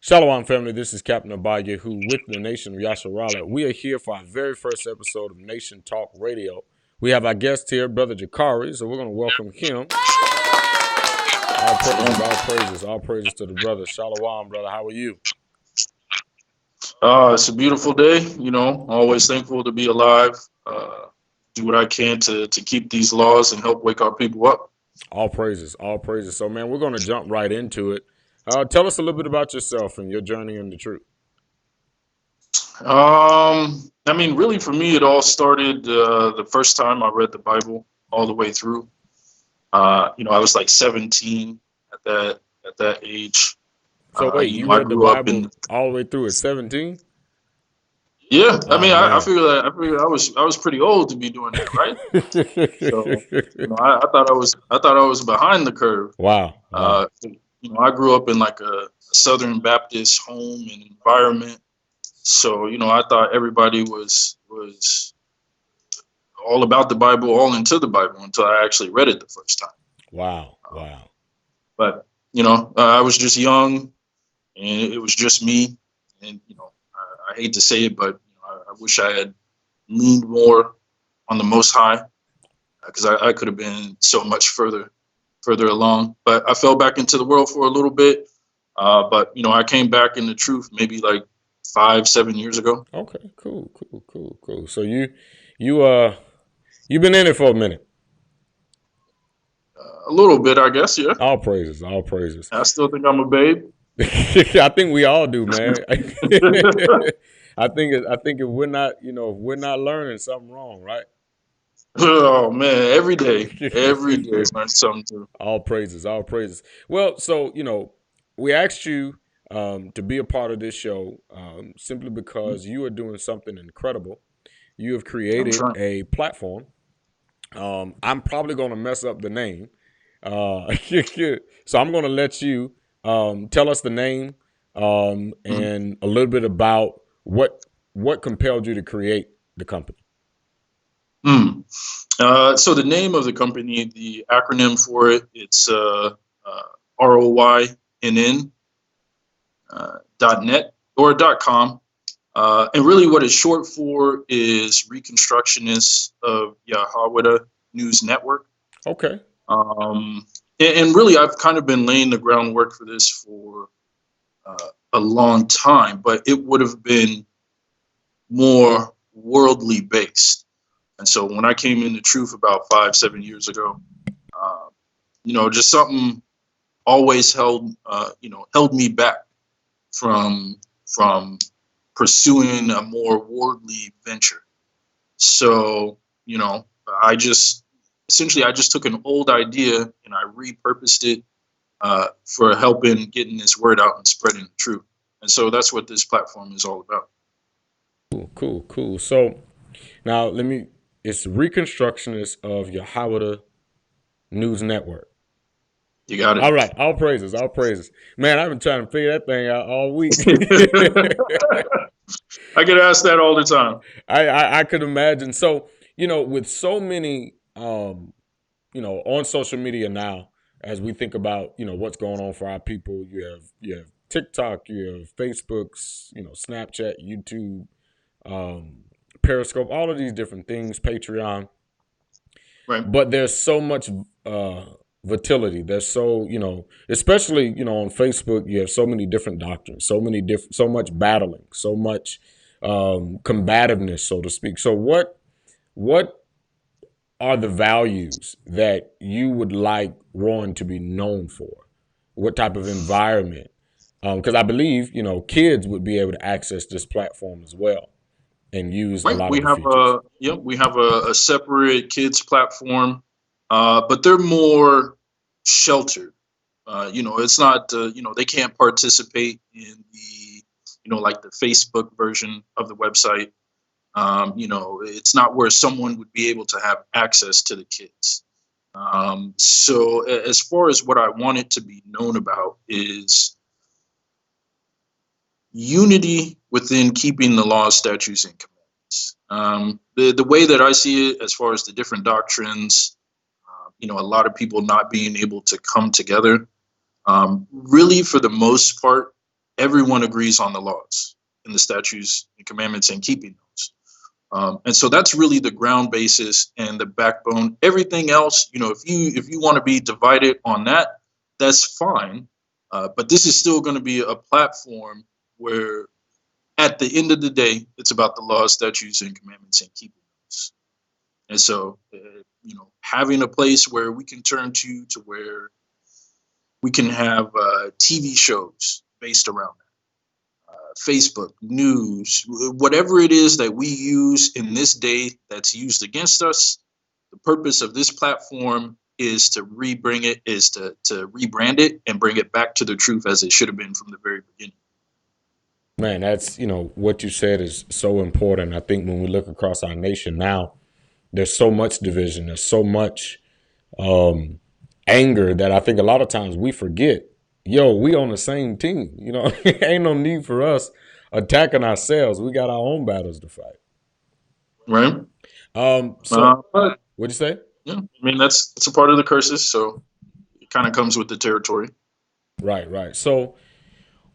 Shalom, family. This is Captain Ahayah, who with the Nation Yasharala. We are here for our very first episode of Nation Talk Radio. We have our guest here, Brother Jakari, so we're going to welcome him. All praises to the brother. Shalom, brother. How are you? It's a beautiful day. Always thankful to be alive. Do what I can to keep these laws and help wake our people up. All praises, all praises. So, man, we're going to jump right into it. Tell us a little bit about yourself and your journey in the truth. Really, for me, it all started the first time I read the Bible all the way through. I was like 17 at that age. So, wait, you I read the grew up Bible in. all the way through at 17? Yeah, Oh, I man. figured I was pretty old to be doing that, right? So, I thought I was behind the curve. Wow. I grew up in like a Southern Baptist home and environment. So, I thought everybody was all about the Bible, all into the Bible until I actually read it the first time. Wow. But, I was just young and it was just me. And, I hate to say it, but I wish I had leaned more on the Most High because I could have been so much further along. But I fell back into the world for a little bit. But I came back in the truth maybe like 5-7 years ago. Okay, cool. So you've been in it for a minute. A little bit, I guess. Yeah. All praises. I still think I'm a babe. I think we all do, man. I think if we're not, if we're not learning something wrong, right? Oh man, every day learn something too. All praises. Well, so we asked you to be a part of this show simply because you are doing something incredible. You have created a platform. I'm probably going to mess up the name, so I'm going to let you tell us the name and a little bit about what compelled you to create the company. So the name of the company, the acronym for it, it's ROYNN .net or .com. And really what it's short for is Reconstructionists of Ahayah News Network. Okay. And really I've kind of been laying the groundwork for this for a long time, but it would have been more worldly based. And so when I came into truth about 5-7 years ago, just something always held me back from pursuing a more worldly venture. So, I just took an old idea and I repurposed it for helping getting this word out and spreading the truth. And so that's what this platform is all about. Cool. So now it's Reconstructionists of Ahayah News Network. You got it. All right. All praises. Man, I've been trying to figure that thing out all week. I get asked that all the time. I could imagine. So, with so many, on social media now, as we think about, what's going on for our people, you have TikTok, you have Facebooks, Snapchat, YouTube, Periscope, all of these different things, Patreon. Right. But there's so much volatility. There's so, especially, on Facebook, you have so many different doctrines, so much battling, so much combativeness, so to speak. So what are the values that you would like ROYNN to be known for? What type of environment? Because I believe, kids would be able to access this platform as well and use a lot of the features. We have a separate kids platform, but they're more sheltered. It's not, they can't participate in the, like the Facebook version of the website. It's not where someone would be able to have access to the kids. So as far as what I want it to be known about is unity within keeping the laws, statutes, and commandments. The way that I see it, as far as the different doctrines, a lot of people not being able to come together. Really, for the most part, everyone agrees on the laws and the statutes and commandments and keeping those. And so that's really the ground basis and the backbone. Everything else, if you want to be divided on that, that's fine. But this is still going to be a platform where, at the end of the day, it's about the laws, statutes, and commandments and keeping those. And so, having a place where we can turn to where we can have TV shows based around Facebook, news, whatever it is that we use in this day that's used against us. The purpose of this platform is to to rebrand it and bring it back to the truth as it should have been from the very beginning. Man, that's, what you said is so important. I think when we look across our nation now, there's so much division, there's so much anger that I think a lot of times we forget. Yo, we on the same team. Ain't no need for us attacking ourselves. We got our own battles to fight. Right. So But what'd you say? yeah, I mean that's a part of the curses, so it kind of comes with the territory. Right, right. So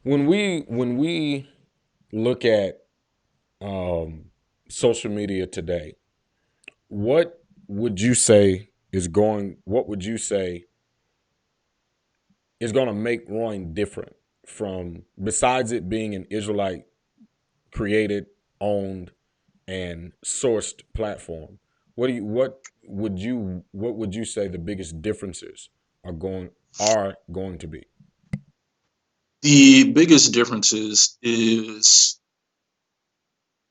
when we look at social media today, what would you say what would you say is going to make ROYNN different from, besides it being an Israelite created, owned, and sourced platform? What would you say the biggest differences are going to be? The biggest difference is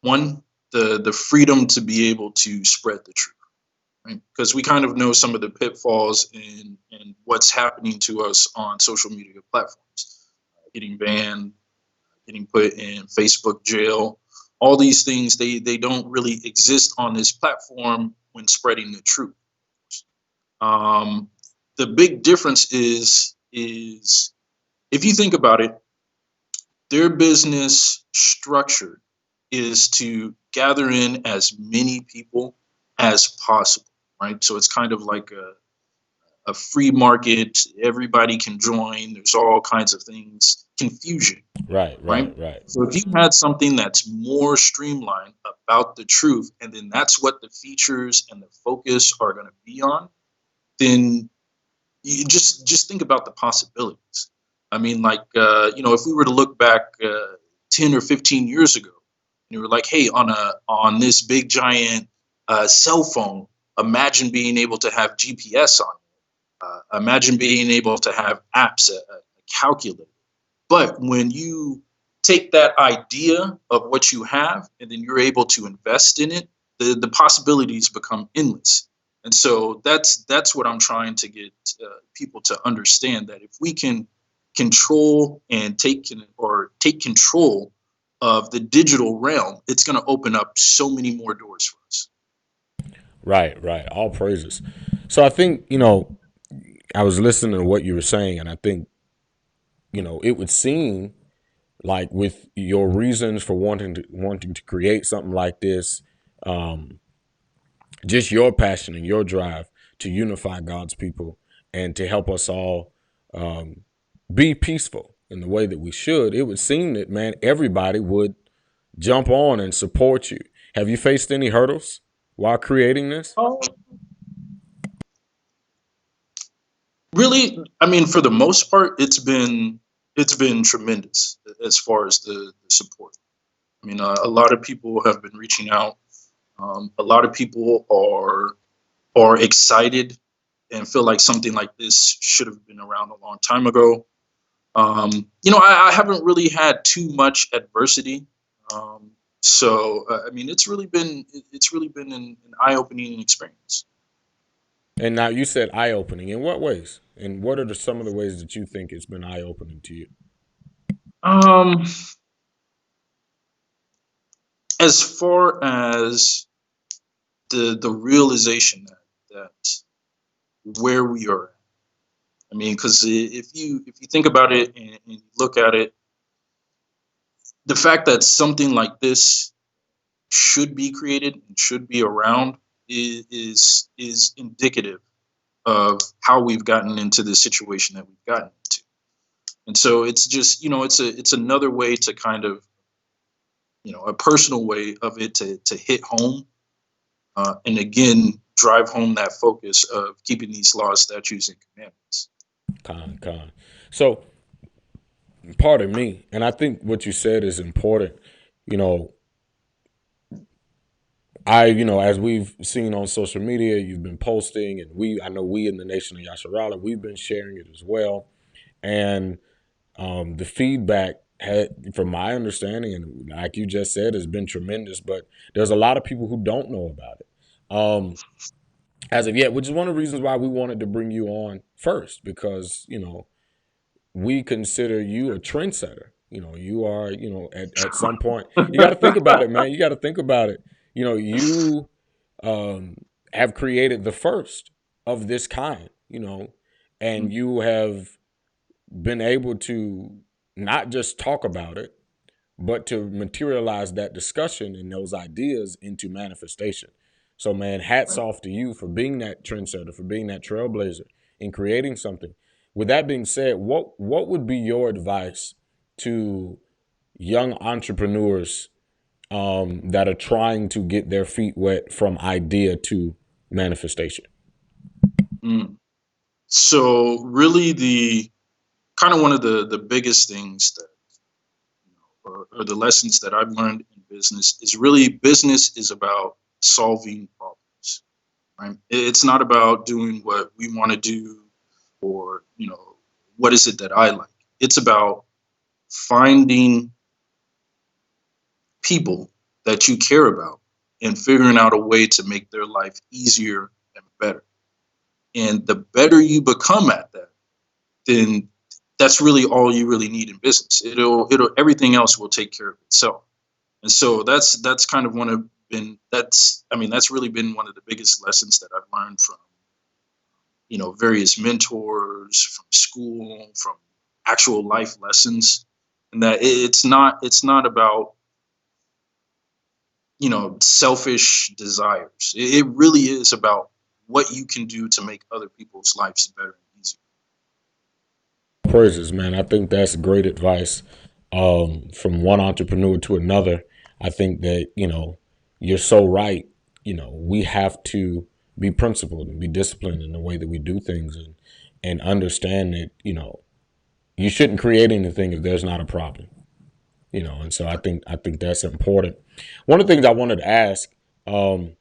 one, the freedom to be able to spread the truth, right? Because we kind of know some of the pitfalls and what's happening to us on social media platforms, getting banned, getting put in Facebook jail. All these things, they don't really exist on this platform when spreading the truth. Um, the big difference is if you think about it, their business structure is to gather in as many people as possible, right? So it's kind of like a free market. Everybody can join. There's all kinds of things, confusion, Right, right? right, right. So if you had something that's more streamlined about the truth, and then that's what the features and the focus are going to be on, then you just think about the possibilities. I mean, like if we were to look back 10 or 15 years ago, and you were like, "Hey, on this big giant cell phone, imagine being able to have GPS on it. Imagine being able to have apps, a calculator." But when you take that idea of what you have and then you're able to invest in it, the possibilities become endless. And so that's what I'm trying to get people to understand, that if we can control and take control of the digital realm, it's going to open up so many more doors for us. Right, right. All praises. So I think, I was listening to what you were saying, and I think, it would seem like, with your reasons for wanting to create something like this, just your passion and your drive to unify God's people and to help us all be peaceful in the way that we should, it would seem that, man, everybody would jump on and support you. Have you faced any hurdles while creating this? Oh, really? I mean, for the most part, it's been tremendous as far as the support. I mean, a lot of people have been reaching out. A lot of people are excited and feel like something like this should have been around a long time ago. I haven't really had too much adversity, so I mean, it's really been an eye opening experience. And now you said eye opening. In what ways? And what are some of the ways that you think it's been eye opening to you? Um, as far as the realization that where we are, I mean, because if you think about it and you look at it, the fact that something like this should be created and should be around is indicative of how we've gotten into the situation that we've gotten into. And so it's just, it's another way to kind of, a personal way of it to hit home, and again drive home that focus of keeping these laws, statutes, and commandments. Con. So, pardon me, and I think what you said is important. You know, as we've seen on social media, you've been posting, and I know we in the Nation of Yasharala, we've been sharing it as well. And the feedback from my understanding, and like you just said, has been tremendous. But there's a lot of people who don't know about it as of yet, which is one of the reasons why we wanted to bring you on first, because we consider you a trendsetter. You are, at some point, you got to think about it, man. You got to think about it. You um, have created the first of this kind, and you have been able to not just talk about it, but to materialize that discussion and those ideas into manifestation. So, man, hats Right. off to you for being that trendsetter, for being that trailblazer in creating something. With that being said, what would be your advice to young entrepreneurs that are trying to get their feet wet from idea to manifestation? Mm. So really, the kind of one of the biggest things that, or the lessons that I've learned in business is really business is about solving problems. Right? It's not about doing what we want to do, or what is it that I like. It's about finding people that you care about and figuring out a way to make their life easier and better. And the better you become at that, then that's really all you really need in business. It'll everything else will take care of itself. And so that's kind of one of been that's I mean that's really been one of the biggest lessons that I've learned from various mentors, from school, from actual life lessons, and that it's not about selfish desires. It really is about what you can do to make other people's lives better and easier. Praises, man. I think that's great advice from one entrepreneur to another. I think that, you're so right. We have to be principled and be disciplined in the way that we do things, and understand that, you shouldn't create anything if there's not a problem. And so I think that's important. One of the things I wanted to ask um,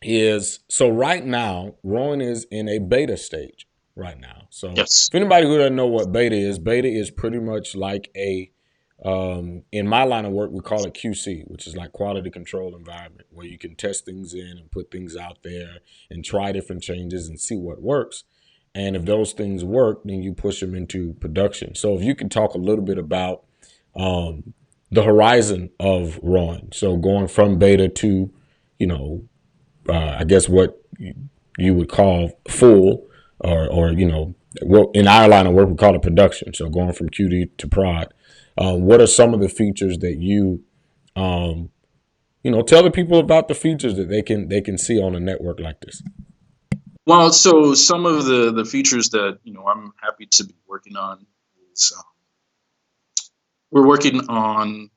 is, so right now, ROYNN is in a beta stage right now. So Yes. if anybody who doesn't know what beta is pretty much like in my line of work, we call it QC, which is like quality control environment, where you can test things in and put things out there and try different changes and see what works. And if those things work, then you push them into production. So if you could talk a little bit about um, the horizon of ROYNN. So going from beta to, you know, I guess what you would call full, or well, in our line of work we call it production. So going from QD to prod. What are some of the features that um, tell the people about the features that they can see on a network like this? Well, so some of the features that I'm happy to be working on is, we're working on,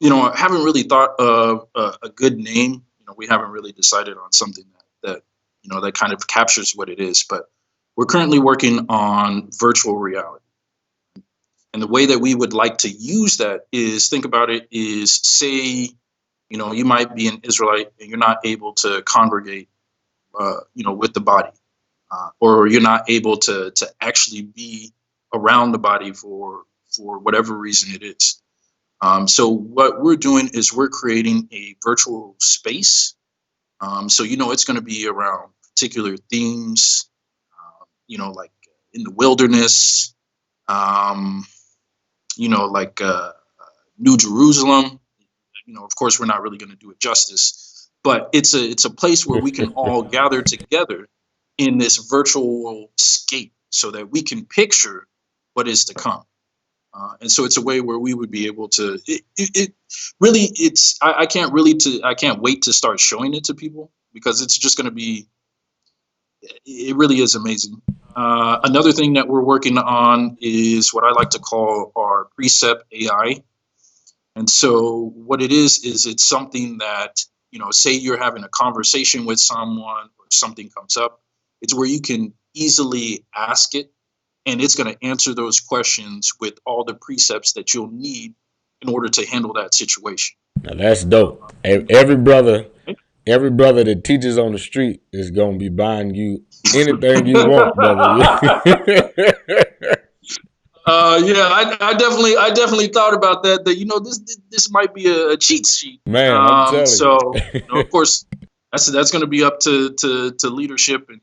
I haven't really thought of a good name. We haven't really decided on something that kind of captures what it is. But we're currently working on virtual reality. And the way that we would like to use that is, think about it, is, say, you might be an Israelite and you're not able to congregate, with the body, or you're not able to actually be around the body for whatever reason it is. So what we're doing is we're creating a virtual space. So it's going to be around particular themes, like in the wilderness, um, like New Jerusalem. Of course, we're not really going to do it justice, but it's a place where we can all gather together in this virtual scape so that we can picture what is to come. And so it's a way where we would be able to. It really, I can't wait to start showing it to people, because it's just going to be. It really is amazing. Another thing that we're working on is what I like to call our precept AI. And so what it is it's something that, say you're having a conversation with someone or something comes up, it's where you can easily ask it and it's going to answer those questions with all the precepts that you'll need in order to handle that situation. Now that's dope. You know, Every brother that teaches on the street is gonna be buying you anything you want, brother. yeah, I definitely thought about that. That this might be a cheat sheet. Man, I'm telling you. So of course, that's going to be up to leadership and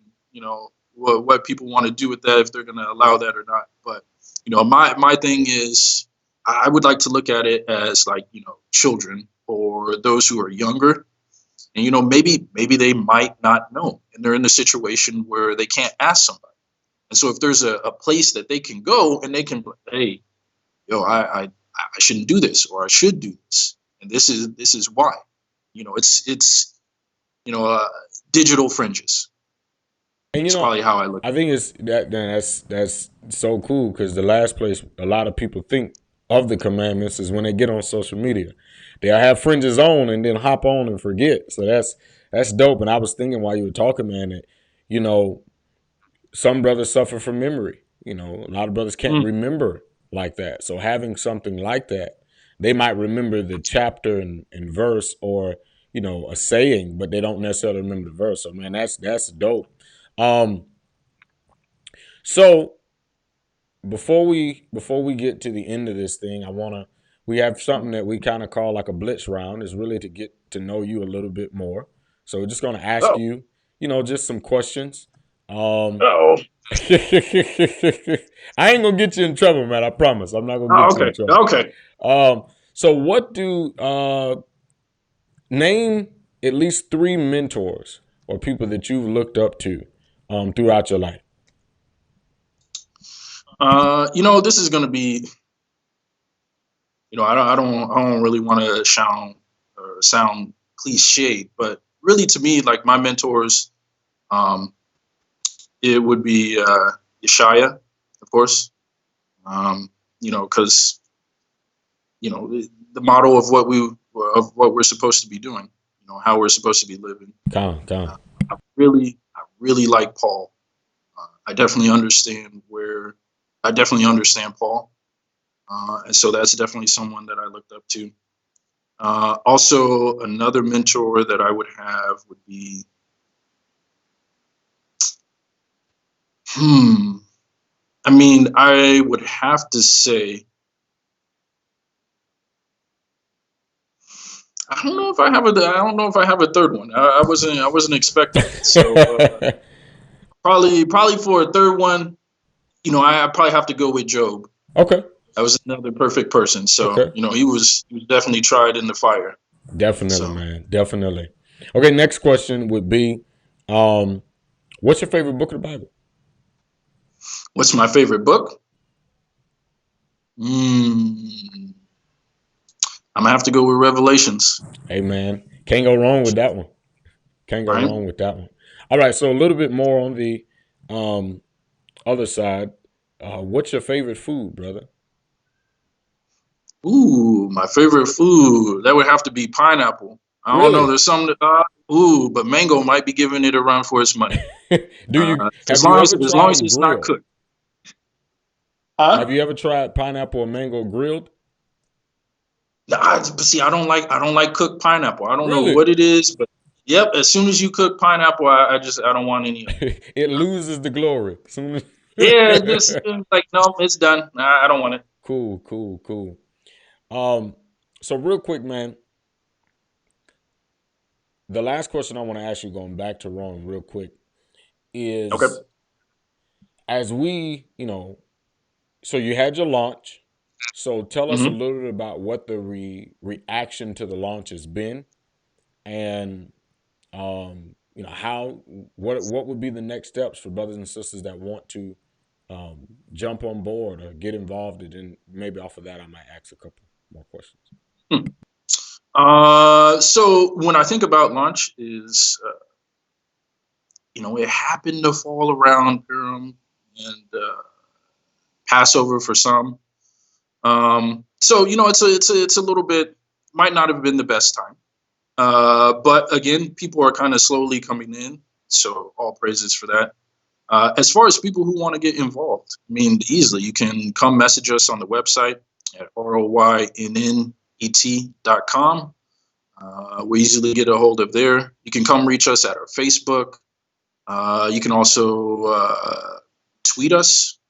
what people want to do with that if they're going to allow that or not. But my thing is I would like to look at it as like children or those who are younger, and maybe they might not know, and they're in a situation where they can't ask somebody. And so if there's a place that they can go and they can, hey, I shouldn't do this or I should do this, and this is why. It's digital fringes. And It's probably how I look. I think it's that. Then that's so cool because the last place a lot of people think of the commandments is when they get on social media. They'll have fringes on and then hop on and forget. So that's dope. And I was thinking while you were talking, man, that you know some brothers suffer from memory. A lot of brothers can't Mm, remember like that. So having something like that, they might remember the chapter and verse or a saying, but they don't necessarily remember the verse. So man, that's dope. Um, so before we get to the end of this thing, we have something that we kind of call like a blitz round. Is really to get to know you a little bit more. So we're just gonna ask oh, you, just some questions. Um, oh, I ain't gonna get you in trouble, man. I promise. I'm not gonna oh, get you in okay, trouble. okay. So what do name at least three mentors or people that you've looked up to throughout your life? This is gonna be. I don't really want to sound cliched, but really to me, like my mentors, um, it would be Yeshaya, of course. Because the model of what we're supposed to be doing, how we're supposed to be living. Con. Uh, I really like Paul. I definitely understand where I definitely understand Paul, and so that's definitely someone that I looked up to. Also, another mentor that I would have would be, hmm. I mean, I would have to say, I don't know if I have a third one. I wasn't expecting it. So probably for a third one, I probably have to go with Job. Okay. That was another perfect person. So Okay. he was definitely tried in the fire. Definitely, So man. Definitely. Okay, next question would be um what's your favorite book of the Bible? what's my favorite book? Mm, I'm gonna have to go with Revelations. Hey man, can't go wrong with that one. Can't go Right? wrong with that one. All right, so a little bit more on the um other side. What's your favorite food, brother? Ooh, my favorite food. That would have to be pineapple. I don't know. Really? There's some but mango might be giving it a run for its money. Do you As have you long as ever as long tried as them it's not grilled? cooked. Have Huh? you ever tried pineapple or mango grilled? Nah, but see, I don't like cooked pineapple. I don't know Really? what it is, but yep. As soon as you cook pineapple, I don't want any of it. It loses the glory. Soon Yeah, it as just like no, it's done. Nah, I don't want it. Cool, cool, cool. Um, so real quick, man, the last question I want to ask you, going back to Rome, real quick, Okay. is as so you had your launch. So tell us a Hmm. little bit about what the reaction to the launch has been, and how what would be the next steps for brothers and sisters that want to jump on board or get involved, and maybe off of that I might ask a couple more questions. So when I think about lunch, it happened to fall around and Passover for some. So it's a little bit, might not have been the best time. But again, people are kind of slowly coming in. So all praises for that. As far as people who want to get involved, I mean, easily you can come message us on the website at ROYNNET.com. We easily get a hold of there. You can come reach us at our Facebook. You can also tweet us.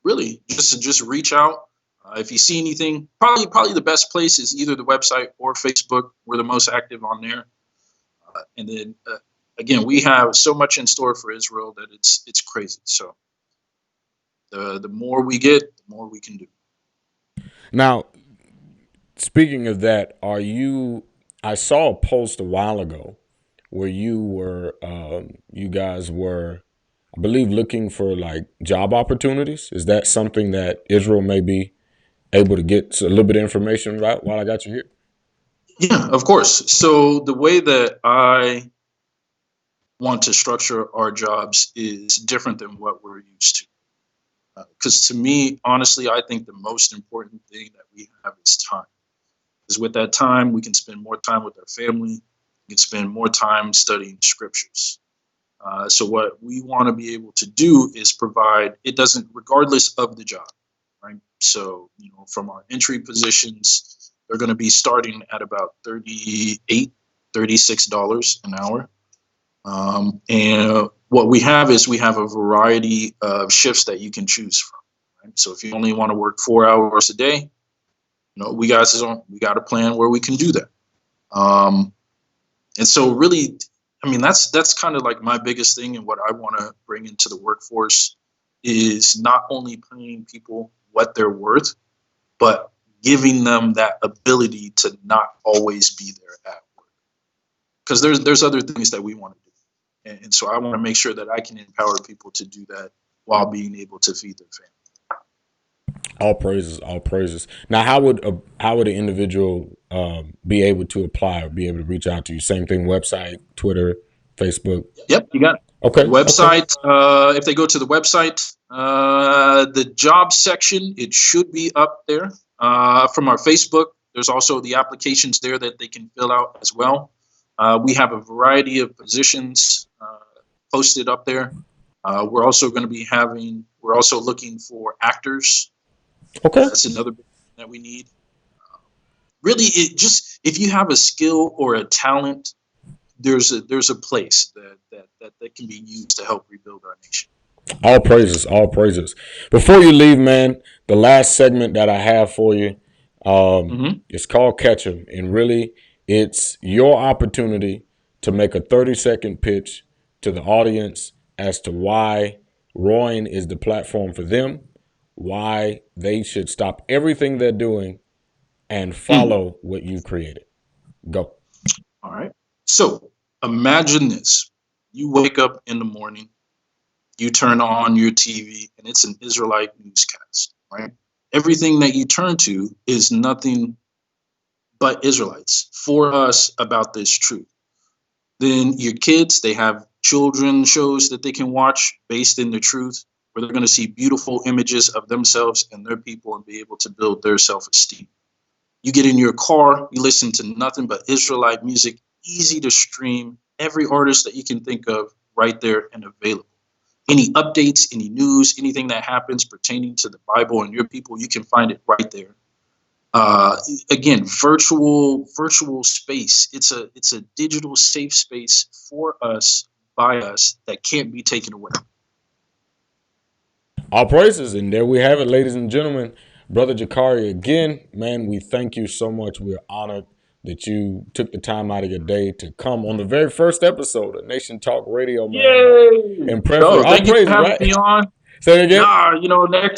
Really, just reach out. If you see anything, probably the best place is either the website or Facebook. We're the most active on there. And then again, we have so much in store for Israel that it's crazy. So the more we get, the more we can do. Now, speaking of that, are you? I saw a post a while ago where you guys were, I believe, looking for like job opportunities. Is that something that Israel may be able to get a little bit of information about while I got you here? Yeah, of course. So the way that I want to structure our jobs is different than what we're used to. Because to me, honestly, I think the most important thing that we have is time. Because with that time, we can spend more time with our family. We can spend more time studying scriptures. So what we want to be able to do is provide, it doesn't, regardless of the job, right? So, from our entry positions, they're going to be starting at about $36 an hour. And what we have is we have a variety of shifts that you can choose from. Right? So if you only want to work 4 hours a day, we got a plan where we can do that. And so really, I mean, that's kind of like my biggest thing, and what I want to bring into the workforce is not only paying people what they're worth, but giving them that ability to not always be there at work. Because there's other things that we want to do. And so I want to make sure that I can empower people to do that while being able to feed their family. All praises, all praises. Now, how would an individual be able to apply or be able to reach out to you? Same thing, website, Twitter, Facebook. Yep, you got it. Okay. Website. If they go to the website, the job section, it should be up there. From our Facebook, there's also the applications there that they can fill out as well. We have a variety of positions posted up there. We're also looking for actors. Okay. That's another big thing that we need. Really, if you have a skill or a talent, there's a place that can be used to help rebuild our nation. All praises, all praises. Before you leave, man, the last segment that I have for you, it's called Catch 'em, and really, it's your opportunity to make a 30-second pitch to the audience as to why ROYNN is the platform for them, why they should stop everything they're doing and follow what you've created. Go. All right. So imagine this. You wake up in the morning, you turn on your TV, and it's an Israelite newscast, right? Everything that you turn to is nothing but Israelites for us about this truth. Then your kids, they have children shows that they can watch based in the truth, where they're going to see beautiful images of themselves and their people and be able to build their self-esteem. You get in your car, you listen to nothing but Israelite music, easy to stream, every artist that you can think of right there and available. Any updates, any news, anything that happens pertaining to the Bible and your people, you can find it right there. Again, virtual space. It's a digital safe space for us, by us, that can't be taken away. All praises, and there we have it, ladies and gentlemen. Brother Jakari, again, man, we thank you so much. We're honored that you took the time out of your day to come on the very first episode of Nation Talk Radio, man. Yay! And all thank praises, you for having right? me on. Say it again. Nah,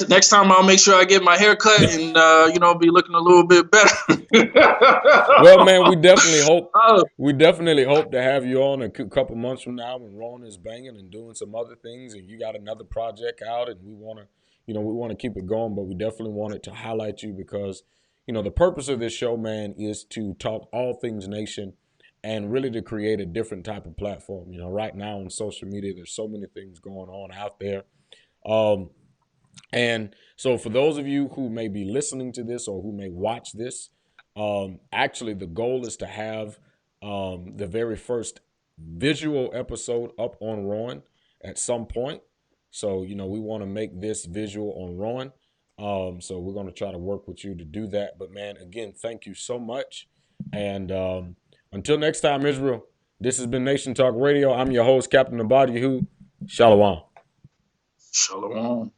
next time I'll make sure I get my hair cut and be looking a little bit better. Well, man, we definitely hope to have you on a couple months from now when Ron is banging and doing some other things, and you got another project out, and we want to keep it going, but we definitely wanted to highlight you because, the purpose of this show, man, is to talk all things nation and really to create a different type of platform. Right now on social media, there's so many things going on out there. And so, for those of you who may be listening to this or who may watch this, actually, the goal is to have the very first visual episode up on ROYNN at some point. So, we want to make this visual on ROYNN. So, we're going to try to work with you to do that. But, man, again, thank you so much. And until next time, Israel, this has been Nation Talk Radio. I'm your host, Captain Abadiahu. Shalom. Shalom.